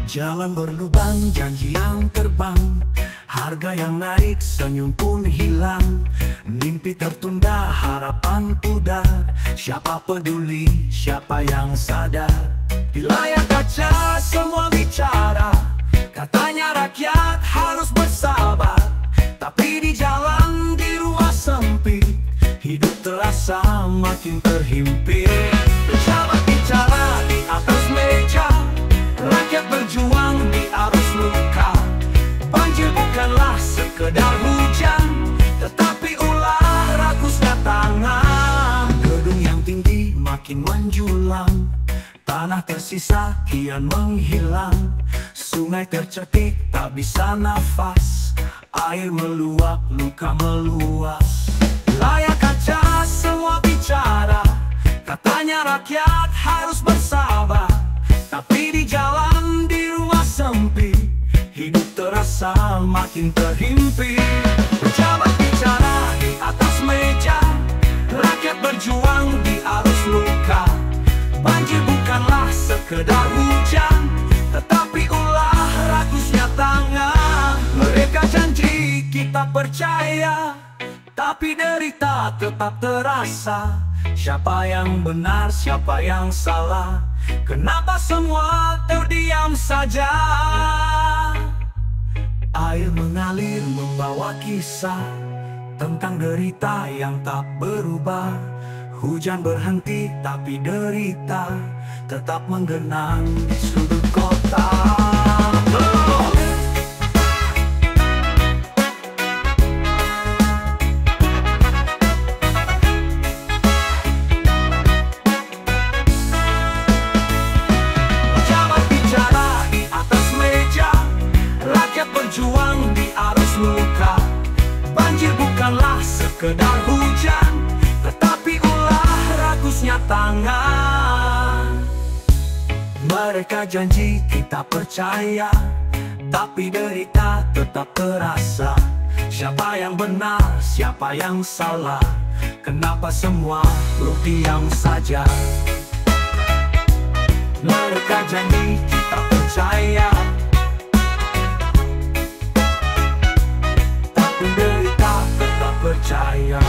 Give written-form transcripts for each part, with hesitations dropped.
Jalan berlubang, janji yang terbang, harga yang naik, senyum pun hilang. Mimpi tertunda, harapan pudar. Siapa peduli, siapa yang sadar? Di layar kaca semua bicara, katanya rakyat harus bersabar. Tapi di jalan, di rumah sempit, hidup terasa makin terhimpit. Pejabat bicara di atas meja, rakyat berjuang di arus luka. Banjir bukanlah sekedar hujan, tetapi ulah rakusnya tangan. Gedung yang tinggi makin menjulang, tanah tersisa kian menghilang. Sungai tercekik tak bisa nafas, air meluap, luka meluas. Layar kaca semua bicara, katanya rakyat harus bersabar. Tapi di jalan, di rumah sempit, hidup terasa makin terhimpit. Pejabat bicara di atas meja, rakyat berjuang di arus luka. Banjir bukanlah sekedar hujan, tetapi ulah rakusnya tangan. Mereka janji, kita percaya, tapi derita tetap terasa. Siapa yang benar, siapa yang salah? Kenapa semua terdiam saja? Air mengalir membawa kisah tentang derita yang tak berubah. Hujan berhenti tapi derita tetap menggenang di sudut kota. Berjuang di arus luka. Banjir bukanlah sekedar hujan, tetapi ulah rakusnya tangan. Mereka janji, kita percaya, tapi derita tetap terasa. Siapa yang benar, siapa yang salah? Kenapa semua diam saja? Mereka janji, kita percaya, derita tetap percaya.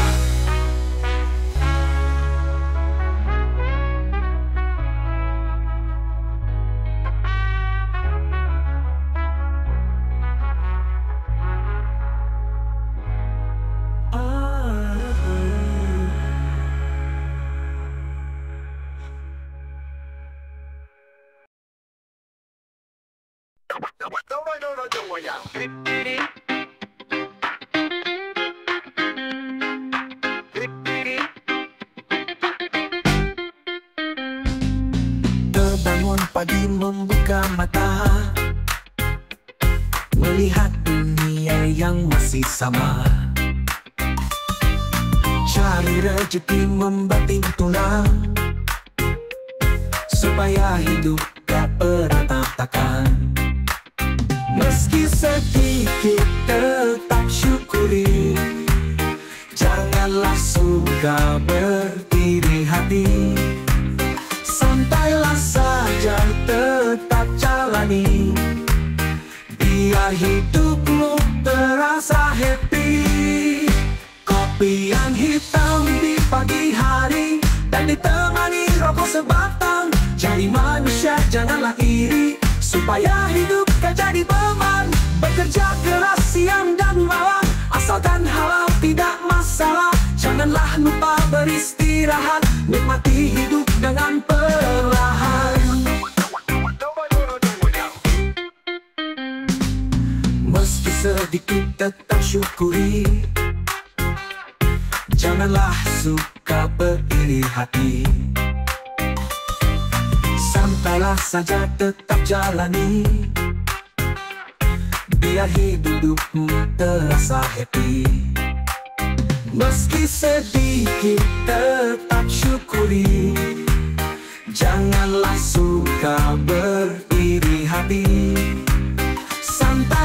Terbangun pagi membuka mata, melihat dunia yang masih sama. Cari rezeki membanting tulang, supaya hidup tak berantakan. Meski sedikit tetap syukuri, janganlah suka berdiri hati. Santailah saja, tetap jalani, biar hidupmu terasa happy. Kopi yang hitam di pagi hari, dan ditemani rokok sebatang. Jadi manusia janganlah iri, supaya hidup gak jadi beban. Bekerja keras siang dan malam, asalkan halal tidak masalah. Janganlah lupa beristirahat, nikmati hidup dengan perlahan. Meski sedikit tetap syukuri, janganlah suka beriri hati. Santailah saja, tetap jalani, biar hidupmu terasa happy. Meski sedikit tetap syukuri, janganlah suka beriri hati. Santai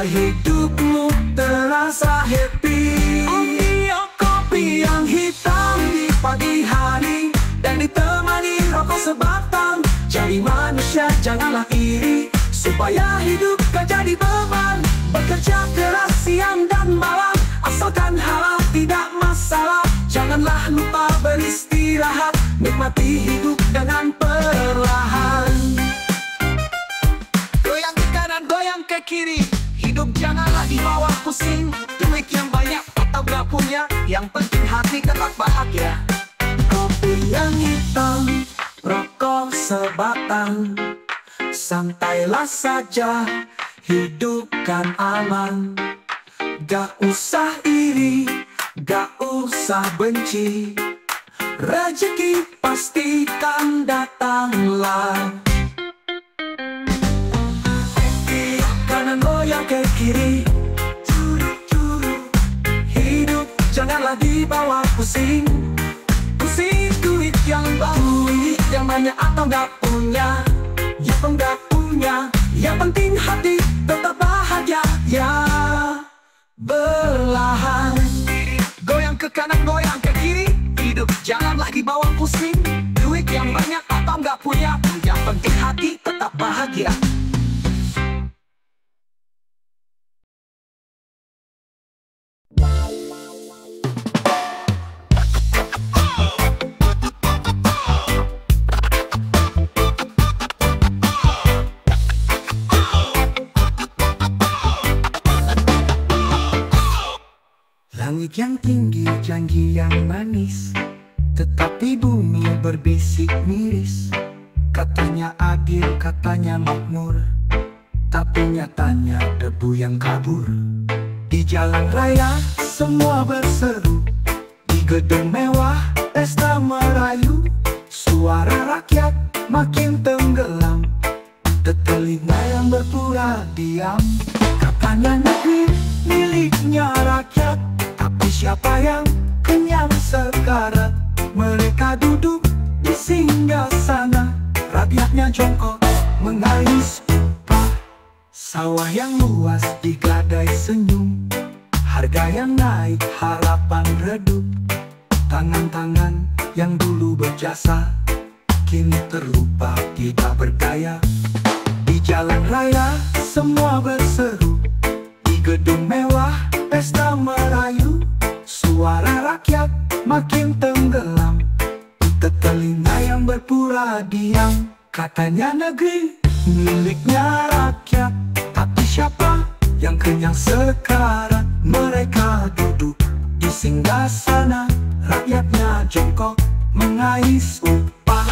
Biar hidupmu terasa happy. Ambil kopi yang hitam di pagi hari dan ditemani rokok sebatang. Jadi manusia janganlah iri, supaya hidup gak jadi beban. Bekerja keras siang dan malam, asalkan halal tidak masalah. Janganlah lupa beristirahat, nikmati hidup dengan perlahan. Goyang ke kanan, goyang ke kiri, hidup janganlah dibawa pusing. Duit yang banyak atau gak punya, yang penting hati tetap bahagia. Kopi yang hitam, rokok sebatang, santailah saja, hidup kan aman. Gak usah iri, gak usah benci, rezeki pastikan datanglah. Kanan goyang ke kiri, hidup janganlah dibawa pusing. Pusing duit yang banyak atau gak punya, yang gak punya, yang penting hati tetap bahagia. Ya, perlahan goyang ke kanan, goyang ke kiri, hidup janganlah dibawa pusing. Duit yang banyak atau gak punya, yang penting hati tetap bahagia. Langit yang tinggi, janji yang manis, tetapi bumi berbisik miris. Katanya adil, katanya makmur, tapi nyatanya debu yang kabur. Di jalan raya semua berseru, di gedung mewah pesta merayu. Suara rakyat makin tenggelam, tetelinga yang berpura diam. Katanya negeri miliknya rakyat, tapi siapa yang kenyang sekarat? Mereka duduk di singgasana, rakyatnya jongkok mengais upah. Sawah yang luas digadai senyum, harga yang naik harapan redup. Tangan-tangan yang dulu berjasa kini terlupa tidak berdaya. Di jalan raya semua berseru, di gedung mewah pesta merayu. Suara rakyat makin tenggelam, tetelinga yang berpura diam. Katanya negeri miliknya rakyat, tapi siapa yang kenyang sekarat? Mereka duduk di singgasana, rakyatnya jongkok mengais upah.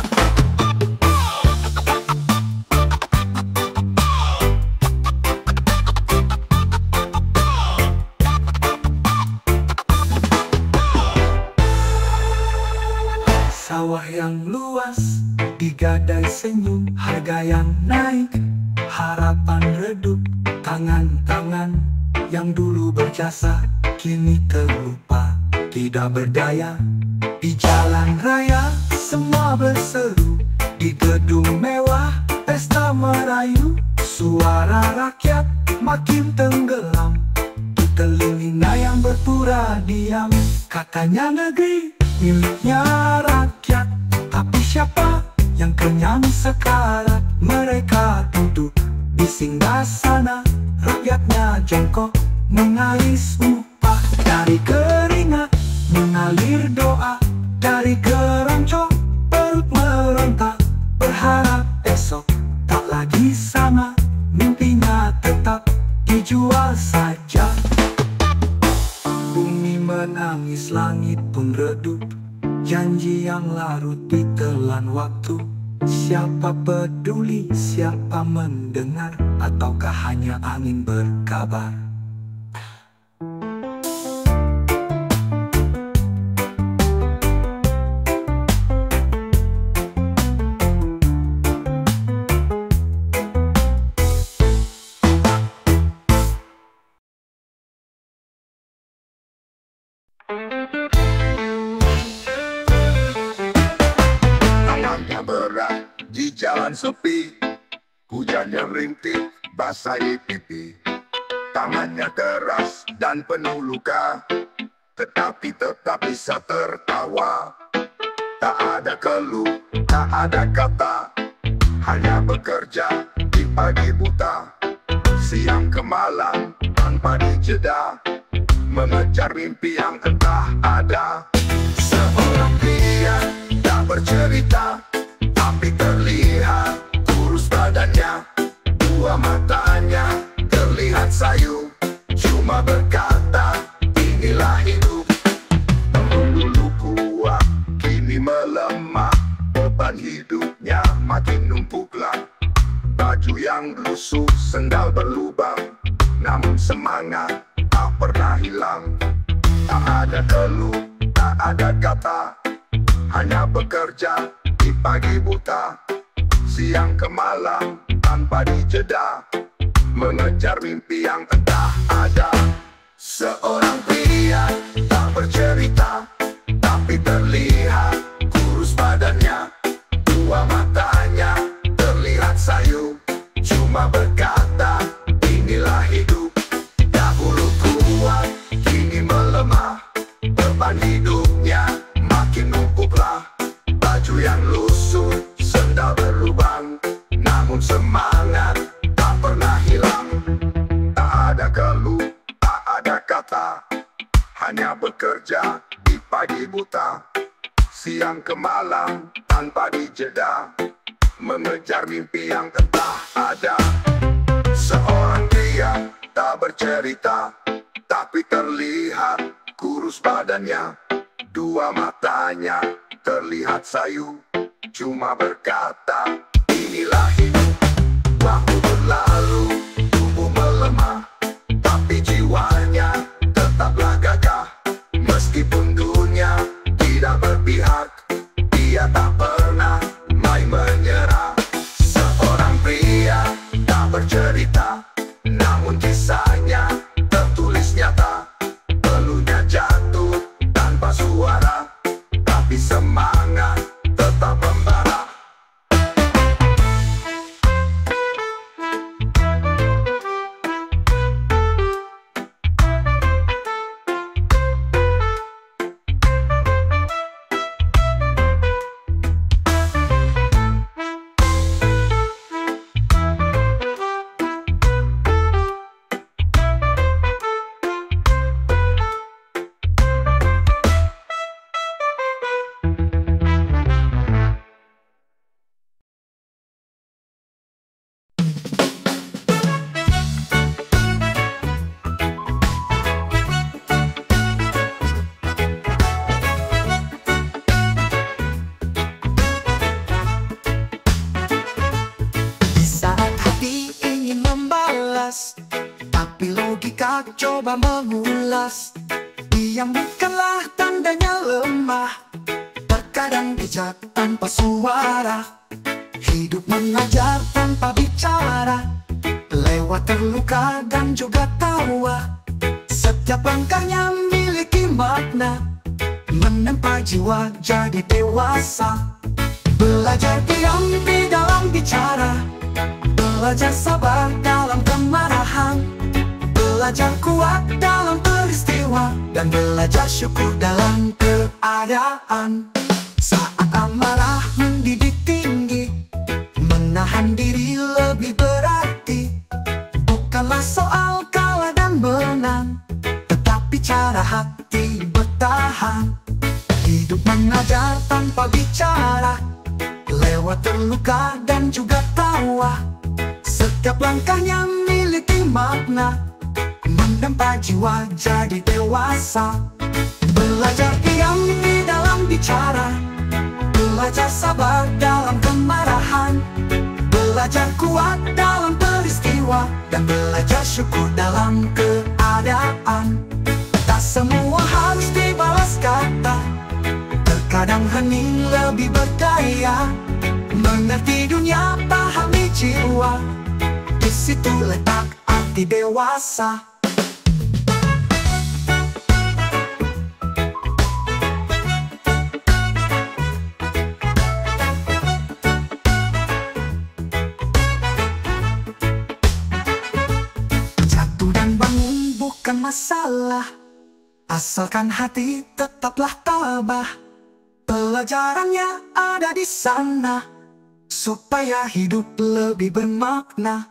Sawah yang luas digadai senyum, harga yang naik harapan redup. Tangan-tangan yang dulu berjasa kini terlupa tidak berdaya. Di jalan raya semua berseru, di gedung mewah pesta merayu. Suara rakyat makin tenggelam, tetelinga yang berpura diam. Katanya negeri miliknya rakyat, tapi siapa yang kenyang sekarat? Mereka duduk di singgasana, rakyatnya jongkok mengais upah. Dari keringat mengalir doa, dari geroncong perut meronta. Berharap esok tak lagi sama, mimpinya tetap dijual saja. Bumi menangis, langit pun redup, janji yang larut ditelan waktu. Siapa peduli, siapa mendengar, ataukah hanya angin berkabar? Tangannya berat di jalan sepi, hujannya rintik basahi pipi. Tangannya keras dan penuh luka, tetapi tetap bisa tertawa. Tak ada keluh, tak ada kata, hanya bekerja di pagi buta, siang ke malam tanpa dijeda, mengejar mimpi yang entah ada. Seorang pria tak bercerita, tapi terlihat kurus badannya. Dua matanya terlihat sayu, cuma berkata, inilah hidup. Dulu kuat, kini melemah, beban hidupnya makin numpuklah. Baju yang lusuh, sendal berlubang, namun semangat tak pernah hilang. Tak ada keluh, tak ada kata, hanya bekerja di pagi buta, siang ke malam tanpa dijeda, mengejar mimpi yang entah ada. Seorang pria tak bercerita, tapi terlihat kurus badannya. Dua matanya terlihat sayu, cuma berkata, inilah hidup. Dahulu kuat, kini melemah, beban hidupnya makin numpuklah. Baju yang lusuh, sendal berlubang, namun semangat tak pernah hilang. Tak ada keluh, tak ada kata, hanya bekerja di pagi buta, siang ke malam tanpa dijeda, mengejar mimpi yang entah ada. Seorang pria tak bercerita, tapi terlihat kurus badannya. Dua matanya terlihat sayu, cuma berkata, inilah hidup. Waktu berlalu, tubuh melemah, tapi jiwanya tetaplah gagah. Meskipun dunia tidak berpihak, dia tak pernah main menyerah. Seorang pria tak bercerita, namun kisahnya tertulis nyata. Peluhnya jatuh tanpa suara, tapi semangat tetap membara. Tapi logika coba mengulas, diam bukanlah tandanya lemah. Terkadang bijak tanpa suara, hidup mengajar tanpa bicara. Lewat terluka dan juga tawa, setiap langkahnya miliki makna, menempa jiwa jadi dewasa. Belajar diam di dalam bicara, belajar sabar dalam kemarahan, belajar kuat dalam peristiwa, dan belajar syukur dalam keadaan. Saat amarah mendidik tinggi, menahan diri lebih berarti. Bukanlah soal kalah dan menang, tetapi cara hati bertahan. Hidup mengajar tanpa bicara, lewat terluka dan juga tawa. Setiap langkahnya miliki makna, menempa jiwa jadi dewasa. Belajar diam di dalam bicara, belajar sabar dalam kemarahan, belajar kuat dalam peristiwa, dan belajar syukur dalam keadaan. Tak semua harus dibalas kata, terkadang hening lebih berdaya. Mengerti dunia, pahami jiwa, di situ letak arti dewasa. Jatuh dan Asalkan hati tetaplah tabah, pelajarannya ada di sana, supaya hidup lebih bermakna.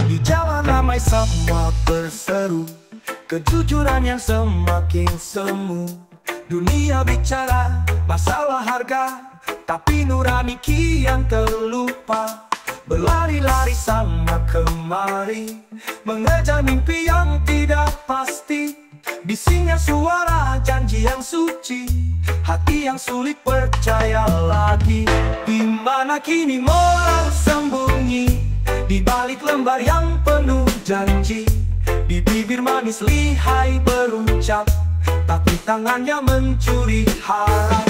Di jalan ramai semua berseru, kejujuran yang semakin semu. Dunia bicara masalah harga, tapi nurani kian terlupa. Berlari-lari sana kemari, mengejar mimpi yang tidak pasti. Bisingnya suara janji yang suci, hati yang sulit percaya lagi. Di mana kini moral sembunyi, di balik lembar yang penuh janji. Di bibir manis lihai berucap, tapi tangannya mencuri harap.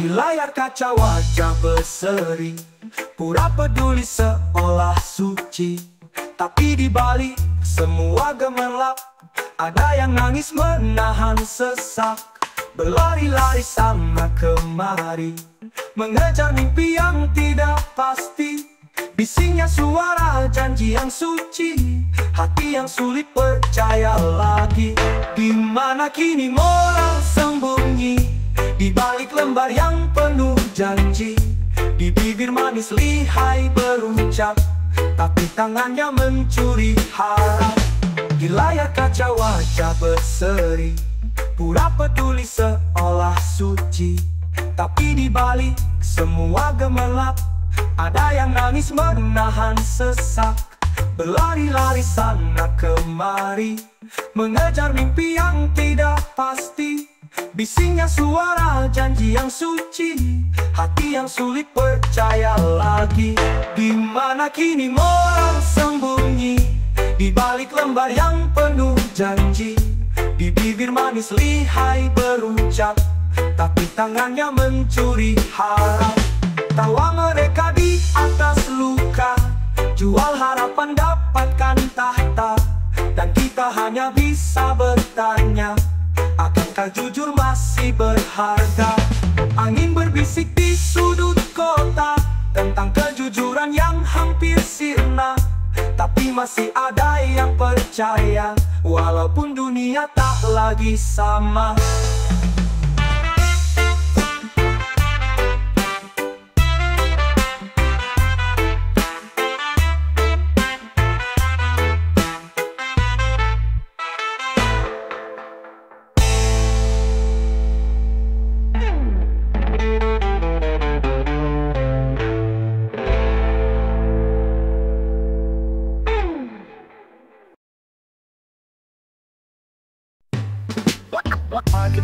Di layar kaca wajah berseri, pura peduli seolah suci. Tapi di balik semua gemerlap, ada yang nangis menahan sesak. Berlari-lari sana kemari, mengejar mimpi yang tidak pasti. Bisingnya suara janji yang suci, hati yang sulit percaya lagi. Di mana kini moral sembunyi, di balik lembar yang penuh janji. Di bibir manis lihai berucap, tapi tangannya mencuri harap. Di layar kaca wajah berseri, pura peduli seolah suci. Tapi di balik semua gemerlap, ada yang nangis menahan sesak. Berlari-lari sana kemari, mengejar mimpi yang tidak pasti. Bisingnya suara janji yang suci, hati yang sulit percaya lagi. Di mana kini moral sembunyi, di balik lembar yang penuh janji. Di bibir manis lihai berucap, tapi tangannya mencuri harap. Tawa mereka di atas luka, jual harapan dapatkan tahta. Dan kita hanya bisa bertanya, akankah jujur masih berharga? Angin berbisik di sudut kota tentang kejujuran yang hampir sirna. Tapi masih ada yang percaya, walaupun dunia tak lagi sama.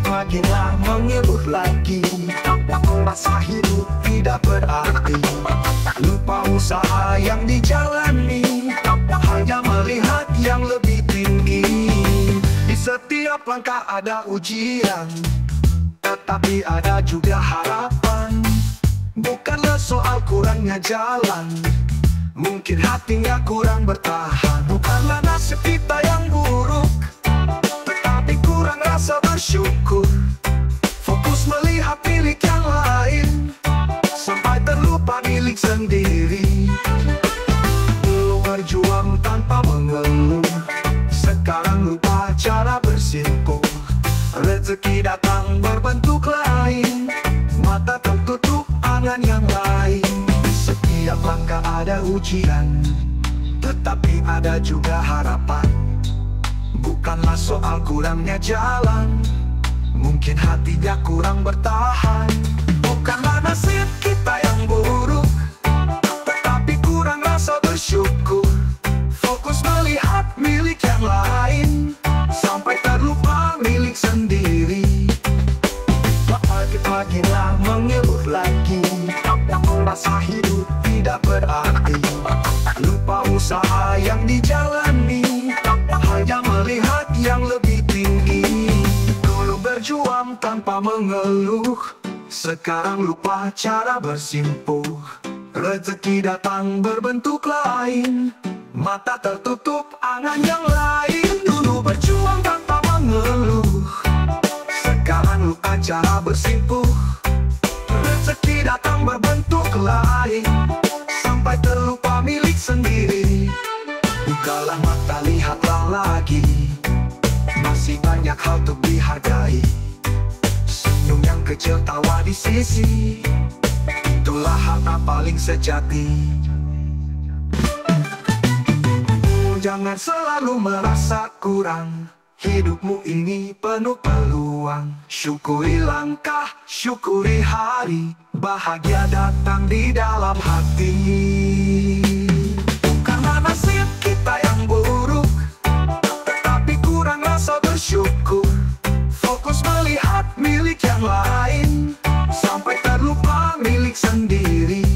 Makinlah mengeluh lagi, masa hidup tidak berarti. Lupa usaha yang dijalani, hanya melihat yang lebih tinggi. Di setiap langkah ada ujian, tetapi ada juga harapan. Bukanlah soal kurangnya jalan, mungkin hatinya kurang bertahan. Bukanlah nasib kita yang buruk, tetapi kurang rasa bersyukur. Fokus melihat milik yang lain, sampai terlupa milik sendiri. Belum berjuang tanpa mengeluh, sekarang lupa cara bersimpuh. Rezeki datang berbentuk lain, mata tertutup angan yang lain. Setiap langkah ada ujian, tetapi ada juga harapan. Bukanlah soal kurangnya jalan, mungkin hatinya kurang bertahan. Bukanlah nasib kita yang buruk, tetapi kurang rasa bersyukur. Fokus melihat milik yang lain, sampai terlupa milik sendiri. Pagi-pagilah mengeluh lagi, merasa hidup tidak berarti. Lupa usaha yang dijalani, hanya melihat yang lebih tinggi. Dulu berjuang tanpa mengeluh, sekarang lupa cara bersimpuh. Rezeki datang berbentuk lain, mata tertutup angan yang lain. Dulu berjuang tanpa mengeluh, sekarang lupa cara bersimpuh. Rezeki datang berbentuk lain, sampai terlupa milik sendiri. Bukalah mata, lihatlah lagi, masih banyak hal untuk dihargai. Senyum yang kecil, tawa di sisi, itulah harta paling sejati. Jangan selalu merasa kurang, hidupmu ini penuh peluang. Syukuri langkah, syukuri hari, bahagia datang di dalam hati. Bukanlah nasib kita yang buruk, tetapi kurang rasa bersyukur. Fokus melihat milik yang lain, sampai terlupa milik sendiri.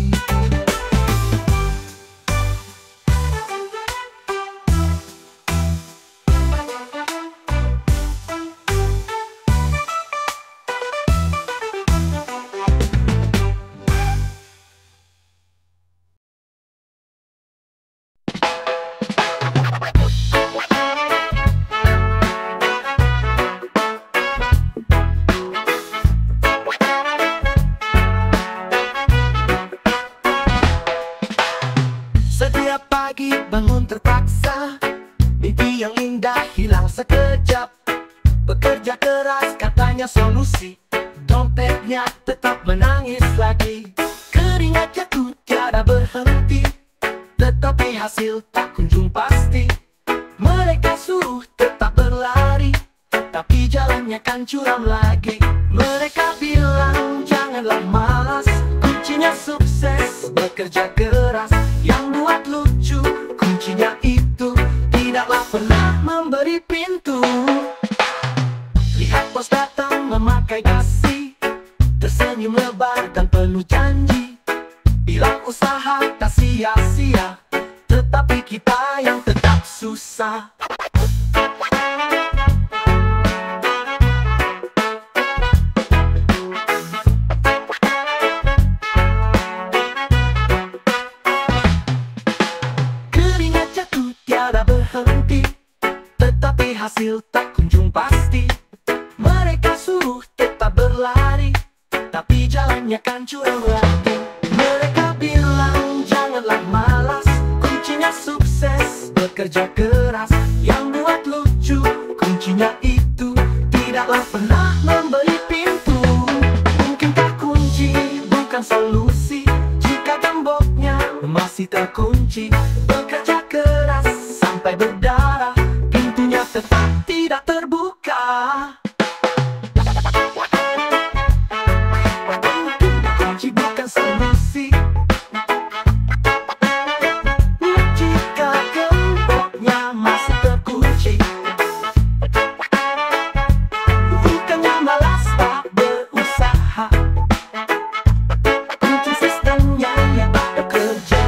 Setiap pagi bangun terpaksa, mimpi yang indah hilang sekejap. Bekerja keras katanya solusi, dompetnya tetap menangis lagi. Keringat jatuh tiada berhenti, tetapi hasil tak kunjung pasti. Mereka suruh tetap berlari, tapi jalannya kan curam lagi. Mereka bilang janganlah malas, kuncinya sukses bekerja keras. Yang buat lucu, kuncinya itu tidaklah pernah memberi pintu. Lihat bos datang memakai dasi, tersenyum lebar dan penuh janji. Bilang usaha tak sia-sia, tetapi kita yang tetap susah. Berhenti, tetapi hasil tak kunjung pasti. Mereka suruh tetap berlari, tapi jalannya kan curam lagi. Mereka bilang janganlah malas, kuncinya sukses bekerja keras. Yang buat lucu, kuncinya itu tidaklah pernah memberi pintu. Mungkinkah kunci bukan solusi, jika gemboknya masih terkunci. Bekerja keras sampai berdarah, pintunya tetap tidak terbuka. Kunci bukan solusi, jika gemboknya masih terkunci. Bukannya malas tak berusaha, kunci sistemnya yang tak bekerja.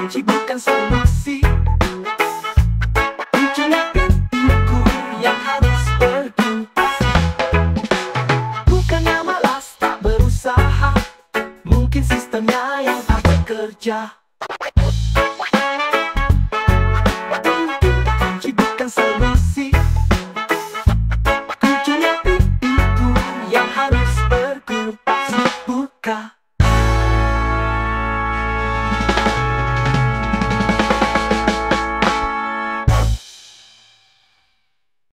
Kunci bukan solusi, kuncinya pintuku yang harus berdupasi. Bukannya malas tak berusaha, mungkin sistemnya yang tak bekerja. Kunci bukan solusi, kuncinya pintuku yang harus berdupasi. Buka